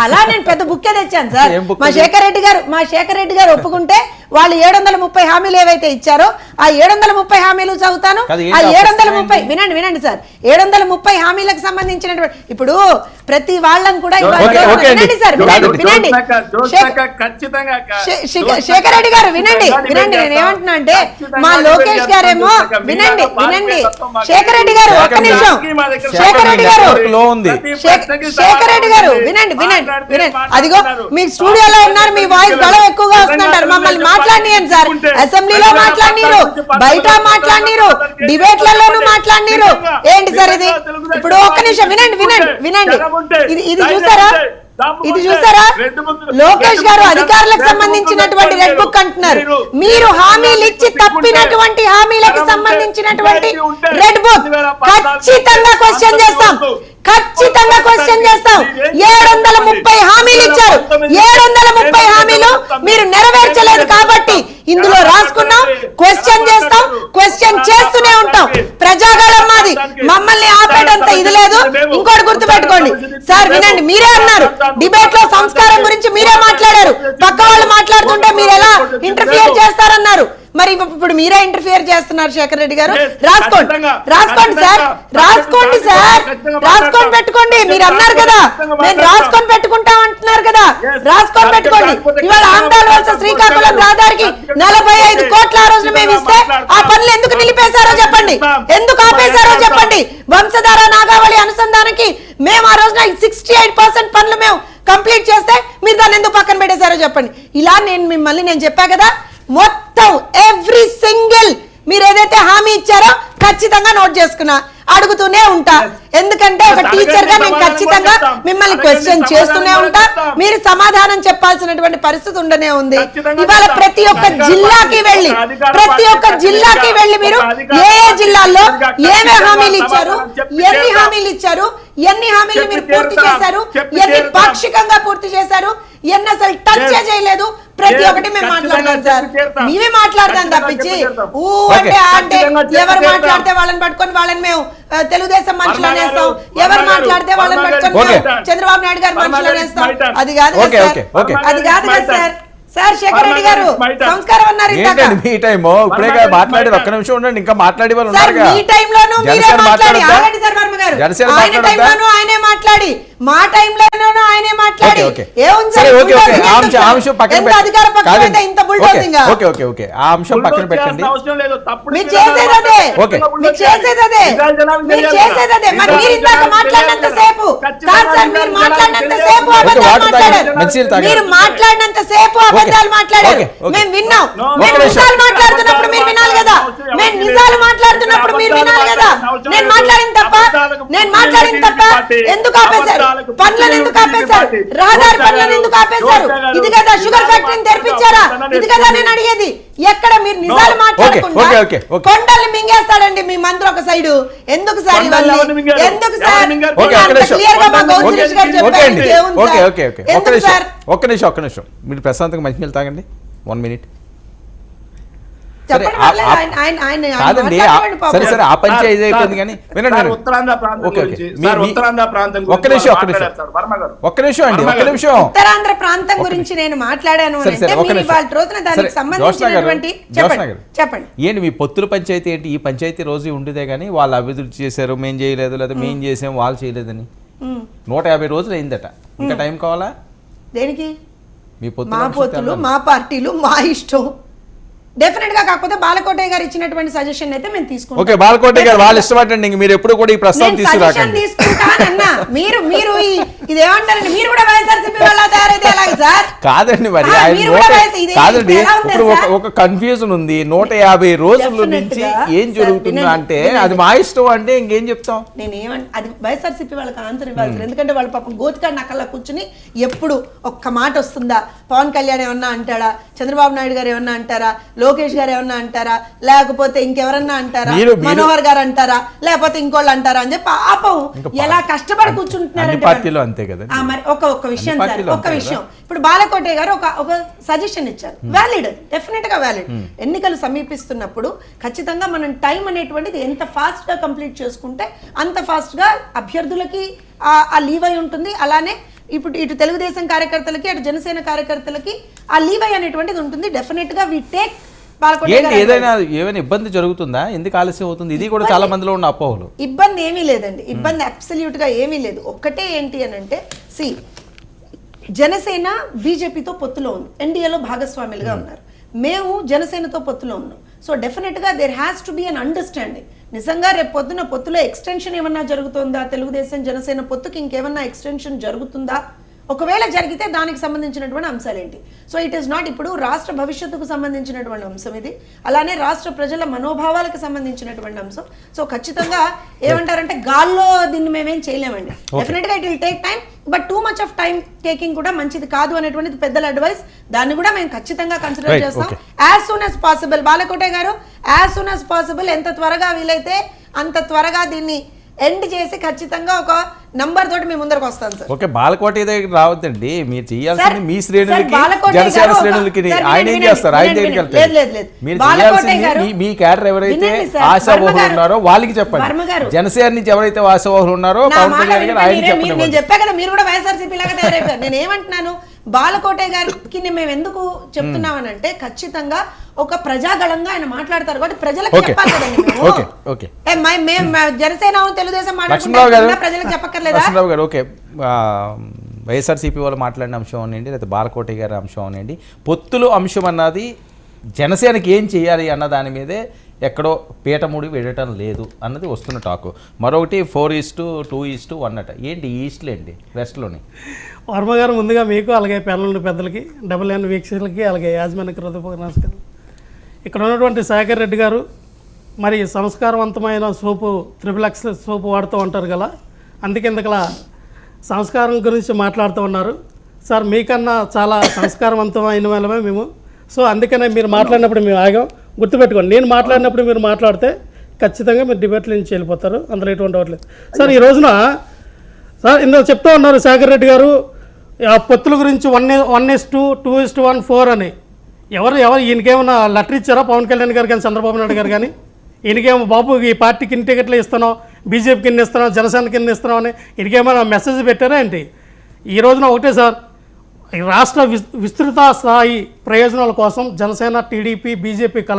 అలా నేను పెద్ద బుక్కే తెచ్చాను సార్. మా శేఖర్ రెడ్డి గారు ఒప్పుకుంటే వాళ్ళు 730 హామీలు ఏవైతే ఇచ్చారో ఆ 730 హామీలు చదువుతాను. ఆ 730 వినండి సార్, 730 హామీలకు సంబంధించినటువంటి ఇప్పుడు ప్రతి వాళ్ళని కూడా వినండి సార్, వినండి శేఖర్ రెడ్డి గారు వినండి నేను ఏమంటున్నా అంటే మా లోకేష్ గారేమో వినండి శేఖర్ రెడ్డి గారు ఒక్క నిమిషం, శేఖర్ రెడ్డి గారు వినండి అదిగో మీ స్టూడియోలో ఉన్నారు, మీ వాయిస్ గొడవ ఎక్కువగా వస్తుంటారు, మమ్మల్ని మాట్లాడినారు సార్, అసెంబ్లీలో మాట్లాడినారు, బయట మాట్లాడినారు, డిబేట్లలోనూ మాట్లాడినారు. ఏంటి సార్ ఇది? ఇప్పుడు ఒక్క నిమిషం వినండి ఇది చూసారా లోకేష్ గారు అధికారులకు సంబంధించినటువంటి రెడ్ బుక్ అంటున్నారు, మీరు హామీలు ఇచ్చి తప్పినటువంటి హామీలకు సంబంధించినటువంటి రెడ్ బుక్ ఖచ్చితంగా క్వశ్చన్ చేస్తాం 730 హామీలు ఇచ్చారు, 730 హామీలు మీరు నెరవేర్చలేదు కాబట్టి ఇందులో రాసుకున్నాం, క్వశ్చన్ చేస్తాం, క్వశ్చన్ చేస్తూనే ఉంటాం. ప్రజాగళం మాది, మమ్మల్ని ఆపేటంత ఇది లేదు. ఇంకోటి గుర్తుపెట్టుకోండి సార్, వినండి, మీరే అన్నారు డిబేట్ లో సంస్కారం గురించి మీరే మాట్లాడారు, పక్క వాళ్ళు మాట్లాడుతుంటే మీరు ఎలా ఇంటర్ఫియర్ చేస్తారన్నారు. మరి ఇప్పుడు మీరే ఇంటర్ఫియర్ చేస్తున్నారు శేఖర్ రెడ్డి గారు. రాసుకోండి సార్, రాసుకొని పెట్టుకోండి. మీరు అన్నారు కదా నేను రాసుకొని పెట్టుకుంటాం అంటున్నారు కదా, రాసుకొని పెట్టుకోండి. ఇవాళ ఆంధ్రాల వలస శ్రీకాకుళం రహదారికి 45 కోట్ల ఆ రోజున మేము ఇస్తే ఆ పనులు ఎందుకు నిలిపేశారో చెప్పండి, ఎందుకు ఆపేశారో చెప్పండి. వంశధార నాగావళి అనుసంధానానికి మేము ఆ రోజున 68% పనులు మేము కంప్లీట్ చేస్తే మీరు దాన్ని ఎందుకు పక్కన పెట్టేశారో చెప్పండి. ఇలా నేను చెప్పా కదా, మొత్తం ఎవ్రీ సింగిల్ మీరు ఏదైతే హామీ ఇచ్చారో ఖచ్చితంగా నోట్ చేసుకున్నా, అడుగుతూనే ఉంటా. ఎందుకంటే ఒక టీచర్ గా నేను ఖచ్చితంగా మిమ్మల్ని క్వశ్చన్ చేస్తూనే ఉంటా, మీరు సమాధానం చెప్పాల్సినటువంటి పరిస్థితి ఉండనే ఉంది. ఇవాళ ప్రతి ఒక్క జిల్లాకి వెళ్ళి మీరు ఏ జిల్లాల్లో ఏమే హామీలు ఇచ్చారు, ఎన్ని హామీలు మీరు పూర్తి చేశారు, ఎన్ని పాక్షికంగా పూర్తి చేశారు, ఎన్ని అసలు టచ్ చేయలేదు, ప్రతి ఒక్కటి మేము మాట్లాడతాం సార్. మేమే మాట్లాడతాం తప్పించి అంటే ఎవరు మాట్లాడితే వాళ్ళని పట్టుకొని వాళ్ళని మేము తెలుగుదేశం మనుషులు అనేస్తాం, ఎవరు మాట్లాడితే వాళ్ళని పట్టుకొని చంద్రబాబు నాయుడు గారు మనుషులు అనేస్తాం. అది కాదు కదా సార్. సార్ శేఖర్ రెడ్డి గారు సంస్కారం అన్నారు, మీ టైం ఇప్పుడే మాట్లాడి ఒక్క నిమిషం ఉండండి, ఇంకా మాట్లాడి వాళ్ళు మీ టైంలోనూ మీరే మాట్లాడి ఆగండి సార్ వర్మ గారు, ఆయన టైంలోనూ ఆయనే మాట్లాడి మా టైంలోనూ ఆయనే మాట్లాడి అంశం పక్కన పెట్టండి. మీరు చేసేదే మాట్లాడినంత సేపు మీరు మాట్లాడినంత సేపు అబద్ధాలు మాట్లాడారు, మేము విన్నాం. మేము నిజాలు మాట్లాడుతున్నప్పుడు మీరు వినాలి కదా, మేము నిజాలు మాట్లాడుతున్నప్పుడు మీరు వినాలి కదా. నేను మాట్లాడిన తప్ప ఎందుకు ఆపేశారు? పనులను ఎందుకు ఆపేశారు? రహదారి పనులను ఎందుకు ఆపేశారు? ఇది కదా షుగర్ ఫ్యాక్టరీని తెరిపించారా? ఇది కదా నేను అడిగేది. ఎక్కడ మీరు నిజాలు మాట్లాడకుండా కొండల్ని మింగేస్తాడండి మీ మంత్రి ఒక సైడు. ఎందుకు సార్ ఎందుకు సార్ క్లియర్ గా మా గౌతమ్ గారు చెప్పారు. ఒక్క నిమిషం మీరు ప్రశాంతంగా మంచినీళ్ళు తాగండి. 1 minute. సరే ఆ పంచాయతీ అయిపోయింది కానీ వినండి. ఒక్క నిమిషం ఉత్తరాంధ్ర ప్రాంతం గురించి నేను మాట్లాడాను. చెప్పండి ఏంటి మీ పొత్తుల పంచాయతీ ఏంటి? ఈ పంచాయతీ రోజు ఉండేదే కానీ వాళ్ళు అభివృద్ధి చేశారు, మేము చేయలేదు, లేదా మేము చేసాం వాళ్ళు చేయలేదని 150 రోజులు అయిందట. ఇంకా టైం కావాలా దేనికి? మీ పొత్తులు మా పార్టీలు మా ఇష్టం డెఫినెట్ గా. కాకపోతే బాలకోటయ్య గారు ఇచ్చినటువంటి సజెషన్ అయితే మేము తీసుకుంటాం. ఓకే, బాలకోటయ్య గారు వాళ్ళ ఇష్టం అండి, మీరు ఎప్పుడు కూడా ఈ ప్రస్తావన తీసుకురాకండి. తీసుకుంటానన్నా మీరు ఇదేమంటారండి? మీరు కూడా వైఎస్ఆర్సీపీ వాళ్ళ తయారైతే ఎలాగ సార్? కాదండి, మరి కాదండి, ఇప్పుడు ఒక కన్ఫ్యూజన్ ఉంది. 150 రోజుల నుంచి ఏం జరుగుతుందా అంటే అది మా ఇష్టం అంటే ఇంకేం చెప్తాం? నేనేమంటే అది వైఎస్ఆర్సీపీ వాళ్ళకి ఆన్సర్ ఇవ్వాల్సింది. ఎందుకంటే వాళ్ళ పాపం గోతికాడు నక్కల్లా కూర్చుని ఎప్పుడు ఒక్క మాట వస్తుందా? పవన్ కళ్యాణ్ ఏమన్నా అంటాడా? చంద్రబాబు నాయుడు గారు ఏమన్నా అంటారా? లోకేష్ గారు ఏమన్నా అంటారా? లేకపోతే ఇంకెవరన్నా అంటారా? మనోహర్ గారు అంటారా? లేకపోతే ఇంకోళ్ళు అంటారా అని చెప్పి పాపం ఎలా కష్టపడి కూర్చుంటున్నారంటే మరి ఒక్క విషయం ఇప్పుడు బాలకోటయ్య గారు ఒక సజెషన్ ఇచ్చారు, వ్యాలిడ్, డెఫినెట్ గా వ్యాలిడ్. ఎన్నికలు సమీపిస్తున్నప్పుడు ఖచ్చితంగా మనం టైం అనేటువంటిది ఎంత ఫాస్ట్ గా కంప్లీట్ చేసుకుంటే అంత ఫాస్ట్ గా అభ్యర్థులకి ఆ లీవ్ అయి ఉంటుంది, అలానే ఇప్పుడు ఇటు తెలుగుదేశం కార్యకర్తలకి అటు జనసేన కార్యకర్తలకి ఆ లీవై అనేటువంటిది ఉంటుంది. డెఫినెట్ గా వి టేక్. ఏదైనా ఇబ్బంది జరుగుతుందా, ఎందుకు ఆలస్యం అవుతుంది? ఇది కూడా చాలా మందిలో ఉన్న అపోహలు. ఇబ్బంది ఏమీ లేదండి, ఇబ్బంది అబ్సల్యూట్ గా ఏమీ లేదు. ఒక్కటే ఏంటి అని అంటే, జనసేన బీజేపీతో పొత్తులో ఉంది, ఎన్డీఏలో భాగస్వాములుగా ఉన్నారు, మేము జనసేనతో పొత్తులో ఉన్నాం. సో డెఫినెట్ గా there has to be an understanding. నిజంగా రేపు పొద్దున పొత్తులో ఎక్స్టెన్షన్ ఏమన్నా జరుగుతుందా, తెలుగుదేశం జనసేన పొత్తుకి ఇంకేమన్నా ఎక్స్టెన్షన్ జరుగుతుందా, ఒకవేళ జరిగితే దానికి సంబంధించినటువంటి అంశాలు ఏంటి? సో ఇట్ ఈస్ నాట్ ఇప్పుడు రాష్ట్ర భవిష్యత్తుకు సంబంధించినటువంటి అంశం ఇది, అలానే రాష్ట్ర ప్రజల మనోభావాలకు సంబంధించినటువంటి అంశం. సో ఖచ్చితంగా ఏమంటారంటే గాల్లో దీన్ని మేమేం చేయలేమండి. డెఫినెట్ గా it will take time, but too much of time taking కూడా మంచిది కాదు అనేటువంటిది పెద్దల అడ్వైస్. దాన్ని కూడా మేము ఖచ్చితంగా కన్సిడర్ చేస్తాం. యాజ్ సూన్ యాజ్ పాసిబుల్ బాలకోటే గారు, యాజ్ సూన్ యాజ్ పాసిబుల్, ఎంత త్వరగా వీలైతే అంత త్వరగా దీన్ని ఎండ్ చేసి ఖచ్చితంగా ఒక నంబర్ తోటి మేము ముందరకు వస్తాం సార్. ఓకే, బాలకోట దగ్గర రావద్దండి, మీరు చేయాల్సింది మీ శ్రేణులకి, జనసేన శ్రేణులకి. ఆయన ఏం చేస్తారు? ఆయన దగ్గరికి వెళ్తారు. మీరు చేయాల్సింది మీ క్యాడర్ ఎవరైతే ఆశావాహులు ఉన్నారో వాళ్ళకి చెప్పండి. జనసేన నుంచి ఎవరైతే ఆశావాహులు ఉన్నారో పవన్ కళ్యాణ్ గారు ఆయన చెప్పండి. నేను చెప్పా కదా, మీరు కూడా వైఎస్ఆర్సీపీ లాగా తయారైపోయారు. నేను ఏమంటున్నాను, బాలకోటే గారికి మేము ఎందుకు చెప్తున్నామనంటే ఖచ్చితంగా ఒక ప్రజాగళంగా ఆయన మాట్లాడతారు కాబట్టి ప్రజలకు చెప్పాలి కదండి. జనసేన తెలుగుదేశం మాట్లాడుతున్నా ప్రజలకు చెప్పక్కర్లేదా? లక్ష్మణరావు గారు, ఓకే, వైఎస్ఆర్సీపీ వాళ్ళు మాట్లాడిన అంశం అనండి, లేదా బాలకోటే గారి అంశం అనండి, పొత్తులు అంశం అన్నది జనసేనకి ఏం చేయాలి అన్న దాని మీదే ఎక్కడో పీటముడి వెళ్ళటం లేదు అన్నది వస్తున్న టాకు. మరొకటి 4:2:1 అట. ఏంటి ఈస్ట్లో ఏంటి, వెస్ట్లోని? వర్మ గారు, ముందుగా మీకు అలాగే ప్యానల్ పెద్దలకి, WN వీక్షకులకి, అలాగే యాజమాన్యకి హృదయపూర్వక నమస్కారం. ఇక్కడ ఉన్నటువంటి శేఖర్ రెడ్డి గారు మరి సంస్కారవంతమైన సోపు XXX సోపు వాడుతూ ఉంటారు కదా, అందుకే ఇందుకలా సంస్కారం గురించి మాట్లాడుతూ ఉన్నారు. సార్ మీకన్నా చాలా సంస్కారవంతమైన వాళ్ళమే మేము. సో అందుకనే మీరు మాట్లాడినప్పుడు మేము ఆగాం. గుర్తుపెట్టుకోండి, నేను మాట్లాడినప్పుడు మీరు మాట్లాడితే ఖచ్చితంగా మీరు డిబేట్లో నుంచి వెళ్ళిపోతారు, అందులో ఎటువంటి అవ్వట్లేదు. సార్ ఈ రోజున సార్ ఇందులో చెప్తూ ఉన్నారు శేఖర్ రెడ్డి గారు ఆ పొత్తుల గురించి 1:2, 2:1, 4 అని. ఎవరు ఈయనకేమన్నా లెటర్ ఇచ్చారా పవన్ కళ్యాణ్ గారు కానీ చంద్రబాబు నాయుడు గారు కానీ? ఈయనకేమో బాబు ఈ పార్టీకి ఇన్ని టికెట్లు ఇస్తున్నాం, బీజేపీకి ఇన్ని ఇస్తున్నాం, జనసేనకి ఇన్ని ఇస్తున్నాం అని ఈయనకేమైనా మెసేజ్ పెట్టారా ఏంటి? ఈ రోజున ఒకటే సార్, రాష్ట్ర విస్తృత స్థాయి ప్రయోజనాల కోసం జనసేన, టీడీపీ, బీజేపీ కలవ